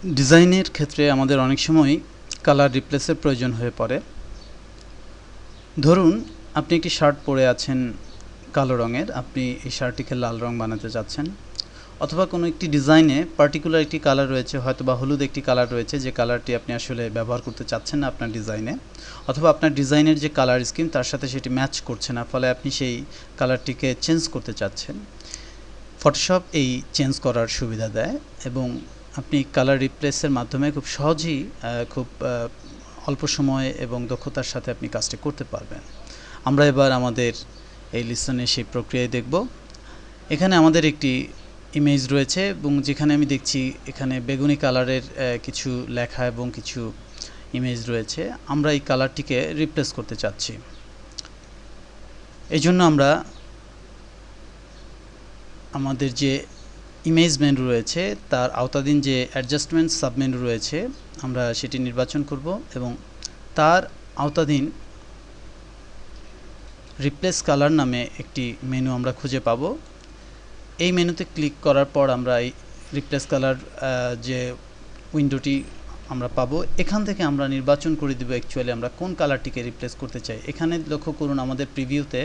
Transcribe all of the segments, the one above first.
ডিজাইনের ক্ষেত্রে আমাদের অনেক সময় কালার রিপ্লেসের প্রয়োজন হয়ে পড়ে। ধরুন আপনি একটি শার্ট পরে আছেন কালো রঙের, আপনি এই শার্টটিকে লাল রং বানাতে চাচ্ছেন, অথবা কোনো একটি ডিজাইনে পার্টিকুলার একটি কালার রয়েছে, হয়তো বা হলুদ একটি কালার রয়েছে যে কালারটি আপনি আসলে ব্যবহার করতে চাচ্ছেন না আপনার ডিজাইনে, অথবা আপনার ডিজাইনের যে কালার স্কিম তার সাথে সেটি ম্যাচ করছে না, ফলে আপনি সেই কালারটিকে চেঞ্জ করতে চাচ্ছেন। ফটোশপ এই চেঞ্জ করার সুবিধা দেয় এবং আপনি কালার রিপ্লেসের মাধ্যমে খুব সহজেই খুব অল্প সময়ে এবং দক্ষতার সাথে আপনি কাজটি করতে পারবেন। আমরা এবার আমাদের এই লিসনে সেই প্রক্রিয়ায় দেখব। এখানে আমাদের একটি ইমেজ রয়েছে এবং যেখানে আমি দেখছি এখানে বেগুনি কালারের কিছু লেখা এবং কিছু ইমেজ রয়েছে। আমরা এই কালারটিকে রিপ্লেস করতে চাচ্ছি। এই জন্য আমরা আমাদের যে ইমেজ মেনু রয়েছে তার আওতাধীন যে অ্যাডজাস্টমেন্ট সাবমেনু রয়েছে আমরা সেটি নির্বাচন করব এবং তার আওতাধীন রিপ্লেস কালার নামে একটি মেনু আমরা খুঁজে পাব। এই মেনুতে ক্লিক করার পর আমরা এই রিপ্লেস কালার যে উইন্ডোটি আমরা পাবো, এখান থেকে আমরা নির্বাচন করে দেব অ্যাকচুয়ালি আমরা কোন কালারটিকে রিপ্লেস করতে চাই। এখানে লক্ষ্য করুন আমাদের প্রিভিউতে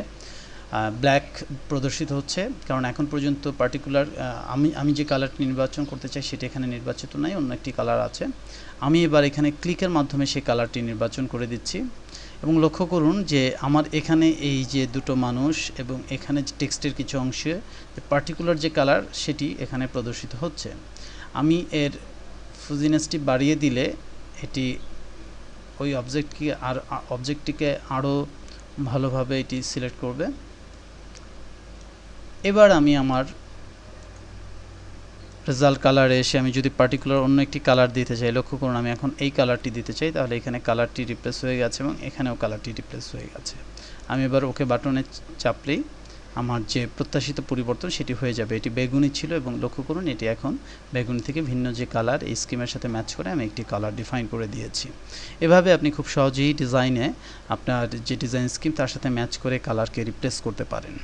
ব্ল্যাক প্রদর্শিত হচ্ছে, কারণ এখন পর্যন্ত পার্টিকুলার আমি যে কালারটি নির্বাচন করতে চাই সেটি এখানে নির্বাচিত নাই, অন্য একটি কালার আছে। আমি এবার এখানে ক্লিকের মাধ্যমে সেই কালারটি নির্বাচন করে দিচ্ছি এবং লক্ষ্য করুন যে আমার এখানে এই যে দুটো মানুষ এবং এখানে যে টেক্সটের কিছু অংশে পার্টিকুলার যে কালার সেটি এখানে প্রদর্শিত হচ্ছে। আমি এর ফুজিনেসটি বাড়িয়ে দিলে এটি ওই অবজেক্টটিকে আরও ভালোভাবে এটি সিলেক্ট করবে। এবার আমি আমার রেজাল্ট কালারে এসে আমি যদি পার্টিকুলার অন্য একটি কালার দিতে চাই, লক্ষ্য করুন আমি এখন এই কালারটি দিতে চাই, তাহলে এখানে কালারটি রিপ্লেস হয়ে গেছে এবং এখানেও কালারটি রিপ্লেস হয়ে গেছে। আমি এবার ওকে বাটনে চাপলেই আমার যে প্রত্যাশিত পরিবর্তন সেটি হয়ে যাবে। এটি বেগুনি ছিল এবং লক্ষ্য করুন এটি এখন বেগুনি থেকে ভিন্ন যে কালার এই স্কিমের সাথে ম্যাচ করে আমি একটি কালার ডিফাইন করে দিয়েছি। এভাবে আপনি খুব সহজেই ডিজাইনে আপনার যে ডিজাইন স্কিম তার সাথে ম্যাচ করে কালারকে রিপ্লেস করতে পারেন।